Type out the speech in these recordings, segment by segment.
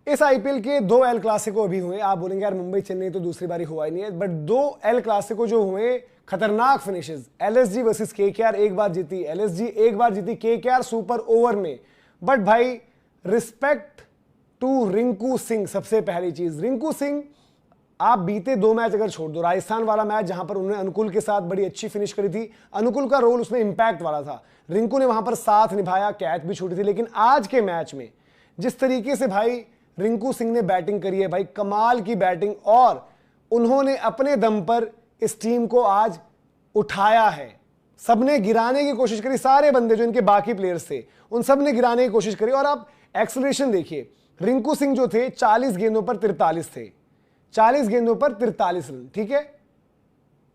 इस आईपीएल के 2 El Clasico अभी हुए। आप बोलेंगे यार मुंबई चेन्नई तो दूसरी बारी हुआ ही नहीं है, बट 2 एल क्लासिको जो हुए, खतरनाक फिनिशेस। एलएसजी वर्सेस केकेआर, एक बार जीती एलएसजी, एक बार जीती केकेआर सुपर ओवर में। बट भाई रिस्पेक्ट टू रिंकू सिंह। सबसे पहली चीज, रिंकू सिंह, आप बीते 2 मैच अगर छोड़ दो, राजस्थान वाला मैच जहां पर उन्होंने अनुकुल के साथ बड़ी अच्छी फिनिश करी थी, अनुकुल का रोल उसमें इंपैक्ट वाला था, रिंकू ने वहां पर साथ निभाया, कैच भी छूटी थी। लेकिन आज के मैच में जिस तरीके से भाई रिंकू सिंह ने बैटिंग करी है, भाई कमाल की बैटिंग, और उन्होंने अपने दम पर इस टीम को आज उठाया है। सबने गिराने की कोशिश करी, सारे बंदे जो इनके बाकी प्लेयर्स थे उन सब ने गिराने की कोशिश करी। और आप एक्सेलरेशन देखिए, रिंकू सिंह जो थे 40 गेंदों पर 43 थे, 40 गेंदों पर 43 रन, ठीक है।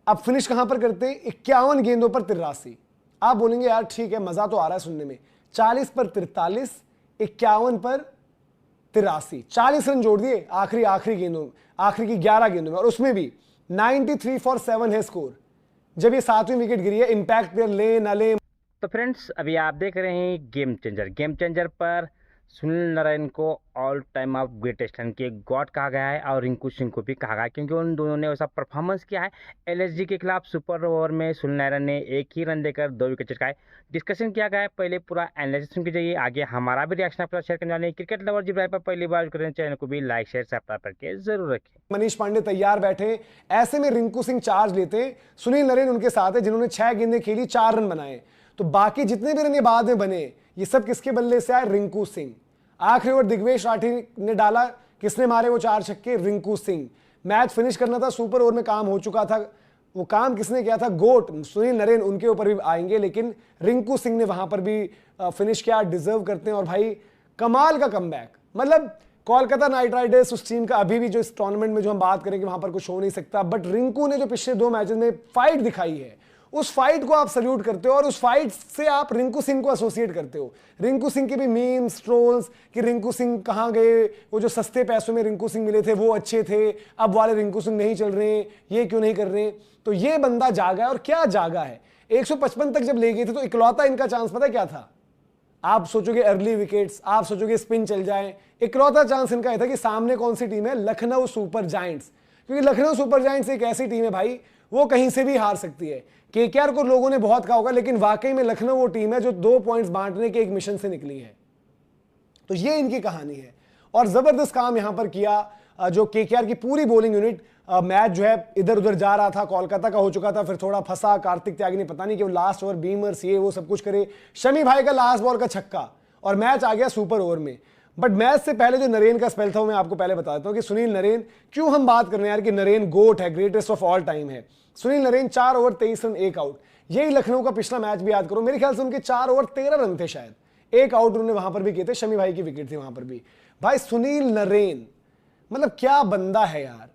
अब फिनिश कहां पर करते हैं, 51 गेंदों पर 83। आप बोलेंगे यार ठीक है, मजा तो आ रहा है सुनने में, 40 पर 43, 51 पर 83, 40 रन जोड़ दिए आखिरी गेंदों, आखिरी की 11 गेंदों में, और उसमें भी 93 फॉर 7 है स्कोर। जब ये 7वीं विकेट गिरी है, इंपैक्ट प्लेयर ले ना ले। तो फ्रेंड्स, अभी आप देख रहे हैं गेम चेंजर पर सुनील नारायण को all time of greatest run के गॉड कहा गया है, और रिंकू सिंह को भी कहा गया है, क्योंकि उन दोनों ने वैसा परफॉर्मेंस किया है। एलएसजी के खिलाफ सुपर ओवर में सुनील नारायण ने 1 ही रन देकर 2 विकेट चटकाए। डिस्कशन किया गया है, पहले पूरा एनालिसिस सुन के जाइए, आगे हमारा भी रिएक्शन आपके साथ शेयर करने वाले हैं। क्रिकेट लवर जी पर पहली बार करें, चैनल को भी लाइक शेयर सब्सक्राइब करके जरूर रखें। मनीष पांडे तैयार बैठे, ऐसे में रिंकू सिंह चार्ज लेते, सुनील नारायण उनके साथ है जिन्होंने 6 गेंदें खेली, 4 रन बनाए। तो बाकी जितने भी रन ये बाद में बने, ये सब किसके बल्ले से आए, रिंकू सिंह। आखिरी ओवर दिग्वेश राठी ने डाला, किसने मारे वो 4 छक्के, रिंकू सिंह। मैच फिनिश करना था, सुपर ओवर में काम हो चुका था, वो काम किसने किया था, गोट सुनील नारायण, उनके ऊपर भी आएंगे, लेकिन रिंकू सिंह ने वहां पर भी फिनिश किया, डिजर्व करते हैं। और भाई कमाल का कमबैक, मतलब कोलकाता नाइट राइडर्स उस टीम का अभी भी जो इस टूर्नामेंट में जो हम बात करें कि वहां पर कुछ हो नहीं सकता, बट रिंकू ने जो पिछले 2 मैचेस में फाइट दिखाई है, उस फाइट को आप सल्यूट करते हो, और उस फाइट से आप रिंकू सिंह को एसोसिएट करते हो। रिंकू सिंह के भी मीम्स, ट्रोल्स कि रिंकू सिंह कहां गए, वो जो सस्ते पैसों में रिंकू सिंह मिले थे वो अच्छे थे, अब वाले रिंकू सिंह नहीं चल रहे, ये क्यों नहीं कर रहे। तो ये बंदा जागा है, और क्या जागा है। 155 तक जब ले गए थे तो इकलौता इनका चांस पता क्या था, आप सोचोगे अर्ली विकेट्स, आप सोचोगे स्पिन चल जाए, इकलौता चांस इनका था कि सामने कौन सी टीम है, लखनऊ सुपर जायंट्स। क्योंकि लखनऊ सुपर जायंट्स एक ऐसी टीम है भाई, वो कहीं से भी हार सकती है। केकेआर को लोगों ने बहुत कहा होगा, लेकिन वाकई में लखनऊ वो टीम है जो 2 पॉइंट्स बांटने के एक मिशन से निकली है। तो ये इनकी कहानी है, और जबरदस्त काम यहां पर किया जो केकेआर की पूरी बॉलिंग यूनिट। मैच जो है इधर उधर जा रहा था, कोलकाता का हो चुका था, फिर थोड़ा फंसा, कार्तिक त्यागी ने पता नहीं कि वो लास्ट ओवर बीमर्स ये वो सब कुछ करे, शमी भाई का लास्ट बॉल का छक्का, और मैच आ गया सुपर ओवर में। बट मैच से पहले जो नरेन का स्पेल था, मैं आपको पहले बता देता हूं कि सुनील नारायण, क्यों हम बात कर रहे हैं यार कि नरेन गोट है, ग्रेटेस्ट ऑफ ऑल टाइम है। Sunil Narayan 4 over 23 run 1 out. यही लखनऊ का पिछला मैच भी याद करो, मेरे ख्याल से उनके 4 ओवर 13 रन थे शायद, 1 आउट उन्होंने वहां पर भी किए थे, शमी भाई की विकेट थी वहां पर भी। भाई सुनील नारायण मतलब क्या बंदा है यार।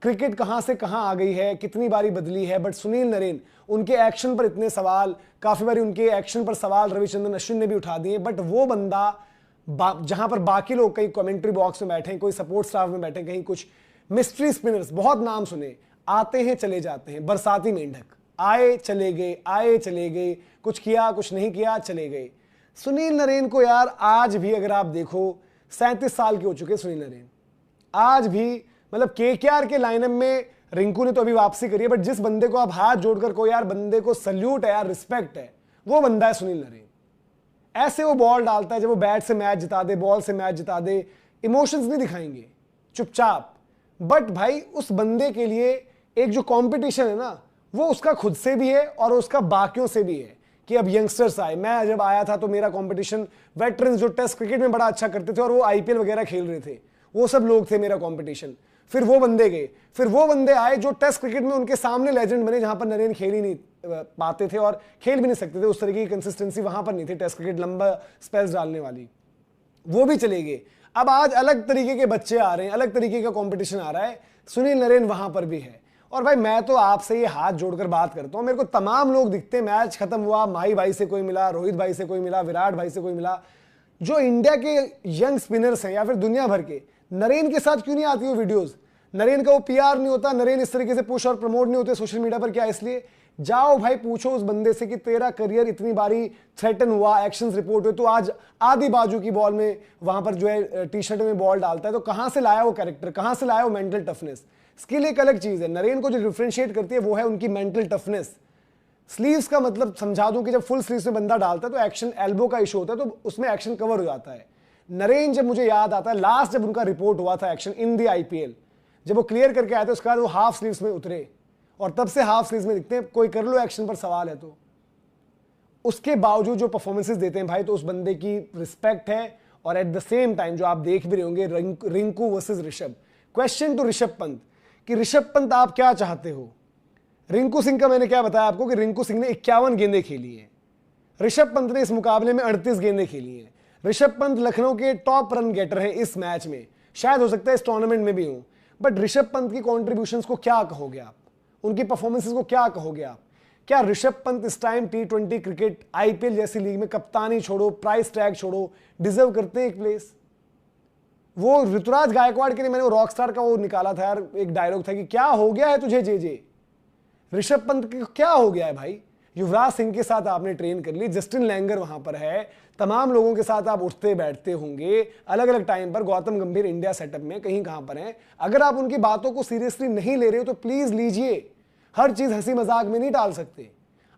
क्रिकेट कहां से कहां आ गई है, कितनी बारी बदली है, बट सुनील नारायण, उनके एक्शन पर इतने सवाल, काफी बारी उनके एक्शन पर सवाल रविचंद्रन अश्विन ने भी उठा दिए, बट वो बंदा जहां पर बाकी लोग कहीं कमेंट्री बॉक्स में बैठे, कोई सपोर्ट स्टाफ में बैठे, कहीं कुछ मिस्ट्री स्पिनर्स, बहुत नाम सुने, आते हैं चले जाते हैं, बरसाती मेंढक, आए चले गए, आए चले गए, कुछ किया कुछ नहीं किया, चले गए। सुनील नारायण को यार आज भी अगर आप देखो, 37 साल के हो चुके सुनील नारायण, आज भी मतलब केकेआर के लाइनअप में रिंकू ने तो अभी वापसी करी है, बट जिस बंदे को आप हाथ जोड़कर को यार बंदे को सल्यूट है यार, रिस्पेक्ट है, वो बंदा है सुनील नारायण। ऐसे वो बॉल डालता है, जब वो बैट से मैच जिता दे, बॉल से मैच जिता दे, इमोशंस नहीं दिखाएंगे, चुपचाप। बट भाई उस बंदे के लिए एक जो कंपटीशन है ना, वो उसका खुद से भी है और उसका बाकियों से भी है कि अब यंगस्टर्स आए। मैं जब आया था तो मेरा कंपटीशन वेटरन्स जो टेस्ट क्रिकेट में बड़ा अच्छा करते थे और वो आईपीएल वगैरह खेल रहे थे, वो सब लोग थे मेरा कंपटीशन। फिर वो बंदे गए, फिर वो बंदे आए जो टेस्ट क्रिकेट में उनके सामने लेजेंड बने, जहां पर नरेन खेल ही नहीं पाते थे और खेल भी नहीं सकते थे, उस तरह की कंसिस्टेंसी वहां पर नहीं थी टेस्ट क्रिकेट लंबा स्पेल्स डालने वाली, वो भी चले गए। अब आज अलग तरीके के बच्चे आ रहे हैं, अलग तरीके का कंपटीशन आ रहा है, सुनील नारायण वहां पर भी है। और भाई मैं तो आपसे ये हाथ जोड़कर बात करता हूं, मेरे को तमाम लोग दिखते, मैच खत्म हुआ, माही भाई से कोई मिला, रोहित भाई से कोई मिला, विराट भाई से कोई मिला, जो इंडिया के यंग स्पिनर्स हैं या फिर दुनिया भर के, नरेन के साथ क्यों नहीं आती वो वीडियोस? नरेन का वो पीआर नहीं होता, नरेन इस तरीके से पुश और प्रमोट नहीं होते सोशल मीडिया पर, क्या इसलिए जाओ भाई पूछो उस बंदे से कि तेरा करियर इतनी बारी थ्रेटन हुआ, एक्शंस रिपोर्ट हुए, तो आज आधी बाजू की बॉल में वहां पर जो है टी शर्ट में बॉल डालता है, तो कहां से लाया वो कैरेक्टर, कहां से लाया वो मेंटल टफनेस। स्किल एक अलग चीज है, नरेन को जो डिफरेंशिएट करती है वो है उनकी मेंटल टफनेस। स्लीव्स का मतलब समझा दूं कि जब फुल स्लीव्स में बंदा डालता है तो एक्शन एल्बो का इशू होता है, तो उसमें एक्शन कवर हो जाता है। नरेन, जब मुझे याद आता है लास्ट जब उनका रिपोर्ट हुआ था एक्शन इन दी आईपीएल, जब वो क्लियर करके आए थे उसके बाद वो हाफ स्लीव्स में उतरे और तब से हाफ स्लीव्स में दिखते हैं। कोई कर लो एक्शन पर सवाल है तो उसके बावजूद जो परफॉर्मेंसेस देते हैं भाई, तो उस बंदे की रिस्पेक्ट है। और एट द सेम टाइम जो आप देख भी रहे होंगे Rinku versus Rishabh, question to Rishabh Pant कि ऋषभ पंत आप क्या चाहते हो। रिंकू सिंह का मैंने क्या बताया आपको कि रिंकू सिंह ने 51 गेंदें खेली हैं, ऋषभ पंत ने इस मुकाबले में 38 गेंदें खेली हैं। ऋषभ पंत लखनऊ के टॉप रन गेटर हैं इस मैच में, शायद हो सकता है इस टूर्नामेंट में भी हूं, बट ऋषभ पंत की कॉन्ट्रीब्यूशंस को क्या कहोगे आप, उनकी परफॉर्मेंसेस को क्या कहोगे आप। क्या ऋषभ पंत इस टाइम T20 क्रिकेट आईपीएल जैसी लीग में कप्तानी छोड़ो, प्राइस टैग छोड़ो, डिजर्व करते हैं एक प्लेस। वो ऋतुराज गायकवाड़ के लिए मैंने वो रॉकस्टार का वो निकाला था यार, एक डायलॉग था कि क्या हो गया है तुझे जे ऋषभ पंत की क्या हो गया है भाई। युवराज सिंह के साथ आपने ट्रेन कर ली, जस्टिन लैंगर वहां पर है, तमाम लोगों के साथ आप उठते बैठते होंगे अलग अलग टाइम पर। गौतम गंभीर इंडिया सेटअप में कहीं कहां पर हैं। अगर आप उनकी बातों को सीरियसली नहीं ले रहे हो तो प्लीज लीजिए, हर चीज हंसी मजाक में नहीं डाल सकते।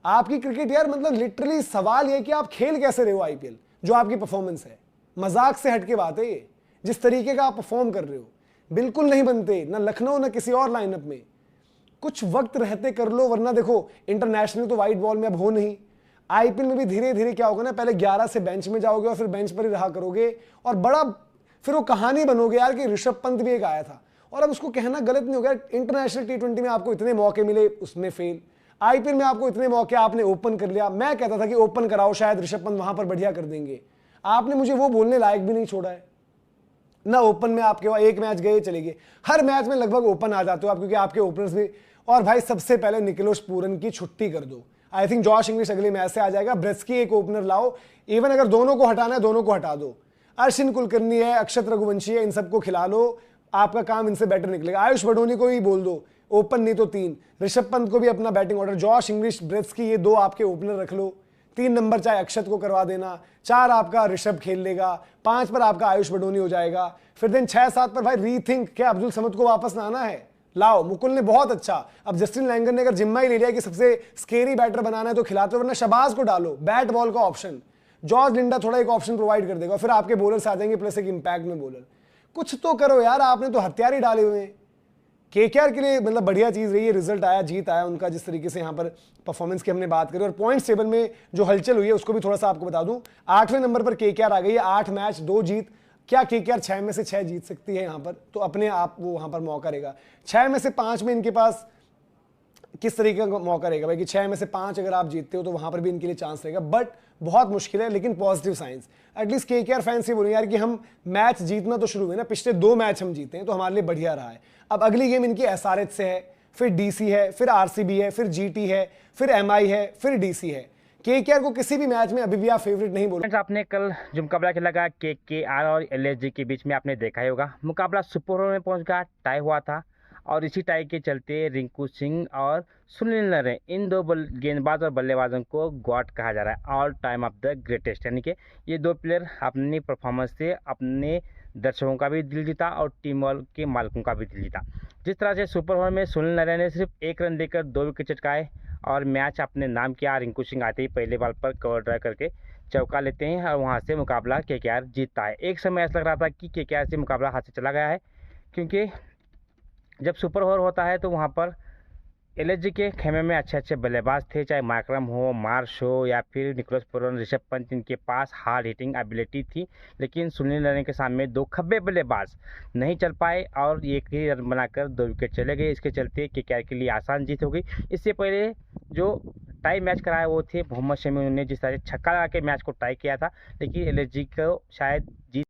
आपकी क्रिकेट यार मतलब लिटरली सवाल यह कि आप खेल कैसे रहे हो आईपीएल, जो आपकी परफॉर्मेंस है मजाक से हटके बात है ये। जिस तरीके का आप परफॉर्म कर रहे हो बिल्कुल नहीं बनते, ना लखनऊ ना किसी और लाइनअप में। कुछ वक्त रहते कर लो, वरना देखो इंटरनेशनल तो वाइट बॉल में अब हो नहीं, आईपीएल में भी धीरे धीरे क्या होगा ना, पहले 11 से बेंच में जाओगे और फिर बेंच पर ही रहा करोगे और बड़ा फिर वो कहानी बनोगे यार कि ऋषभ पंत भी एक आया था। और अब उसको कहना गलत नहीं हो गया, इंटरनेशनल T20 में आपको इतने मौके मिले उसमें फेल, आईपीएल में आपको इतने मौके आपने ओपन कर लिया। मैं कहता था कि ओपन कराओ, शायद ऋषभ पंत वहां पर बढ़िया कर देंगे, आपने मुझे वो बोलने लायक भी नहीं छोड़ा है ना। ओपन में आपके वहां एक मैच गए चले गए, हर मैच में लगभग ओपन आ जाते हो आप, क्योंकि आपके ओपनर्स भी। और भाई सबसे पहले निकोलस पूरन की छुट्टी कर दो, आई थिंक जॉश इंग्लिश अगले मैच से आ जाएगा। ब्रेस्की एक ओपनर लाओ, इवन अगर दोनों को हटाना है दोनों को हटा दो, अश्विन कुलकर्णी है, अक्षत रघुवंशी है, इन सबको खिला लो, आपका काम इनसे बेटर निकलेगा। आयुष बडोनी को ही बोल दो ओपन, नहीं तो 3 ऋषभ पंत को भी अपना बैटिंग ऑर्डर, जॉश इंग्लिश, ब्रेस्की, ये 2 आपके ओपनर रख लो। 3 नंबर चाहे अक्षत को करवा देना, 4 आपका ऋषभ खेल लेगा, 5 पर आपका आयुष बडोनी हो जाएगा। फिर दिन 6-7 पर भाई रीथिंक, क्या अब्दुल समद को वापस ना आना है, लाओ। मुकुल ने बहुत अच्छा, अब जस्टिन लैंगर ने अगर जिम्मा ही ले लिया कि सबसे स्केरी बैटर बनाना है तो खिलाते, वरना शबाज को डालो, बैट बॉल का ऑप्शन, जॉर्ज लिंडा थोड़ा एक ऑप्शन प्रोवाइड कर देगा, फिर आपके बॉलर्स आ जाएंगे प्लस एक इंपैक्ट में बॉलर। कुछ तो करो यार, आपने तो हथियार ही डाले हुए हैं। केकेआर के लिए मतलब बढ़िया चीज रही है, रिजल्ट आया, जीत आया उनका, जिस तरीके से यहाँ पर परफॉर्मेंस की हमने बात करी। और पॉइंट्स टेबल में जो हलचल हुई है उसको भी थोड़ा सा आपको बता दूं, 8वें नंबर पर केकेआर आ गई है, 8 मैच 2 जीत। क्या केकेआर 6 में से 6 जीत सकती है यहाँ पर, तो अपने आप वो वहां पर मौका रहेगा। 6 में से 5 में इनके पास किस तरीके का मौका रहेगा भाई कि 6 में से 5 अगर आप जीतते हो तो वहां पर भी इनके लिए चांस रहेगा, बट बहुत मुश्किल है। लेकिन positive science, at least KKR fans ये बोलेंगे यार कि हम मैच जीतना तो शुरू हुए ना, पिछले 2 मैच हम जीते हैं तो हमारे लिए बढ़िया रहा है। अब अगली गेम इनकी एसआरएच से है, फिर डीसी है, फिर आरसीबी है, फिर जीटी है, फिर एमआई है, फिर डीसी है। केकेआर को किसी भी मैच में अभी भी आप फेवरेट नहीं बोलो। फ्रेंड्स, आपने कल जो मुकाबला खेला गया केकेआर और एलएसजी के बीच में, आपने देखा ही होगा मुकाबला सुपर ओवर में पहुंच गया, टाई हुआ था। और इसी टाई के चलते रिंकू सिंह और सुनील नरेन, इन 2 गेंदबाज और बल्लेबाजों को गॉड कहा जा रहा है, all time of the greatest. यानी कि ये 2 प्लेयर अपनी परफॉर्मेंस से अपने दर्शकों का भी दिल जीता और टीम के मालिकों का भी दिल जीता। जिस तरह से सुपर ओवर में सुनील नरेन ने सिर्फ 1 रन देकर 2 विकेट चटकाए और मैच अपने नाम किया। रिंकू सिंह आते ही पहले बॉल पर कवर ड्राइव करके चौका लेते हैं और वहां से मुकाबला केकेआर जीतता है। एक समय ऐसा लग रहा था कि केकेआर से मुकाबला हाथ से चला गया है, क्योंकि जब सुपर ओवर होता है तो वहां पर एलएसजी के खेमे में अच्छे अच्छे बल्लेबाज थे, चाहे मार्करम हो, मार्श हो या फिर निकोलस पूरन, ऋषभ पंत, इनके पास हार्ड हिटिंग एबिलिटी थी। लेकिन सुनील नरेन के सामने 2 खब्बे बल्लेबाज नहीं चल पाए और 1 ही रन बनाकर 2 विकेट चले गए। इसके चलते केकेआर के लिए आसान जीत हो गई। इससे पहले जो टाई मैच कराया वो थे मोहम्मद शमी ने, जिस तरह से छक्का लगा के मैच को टाई किया था, लेकिन एलएसजी को शायद जीत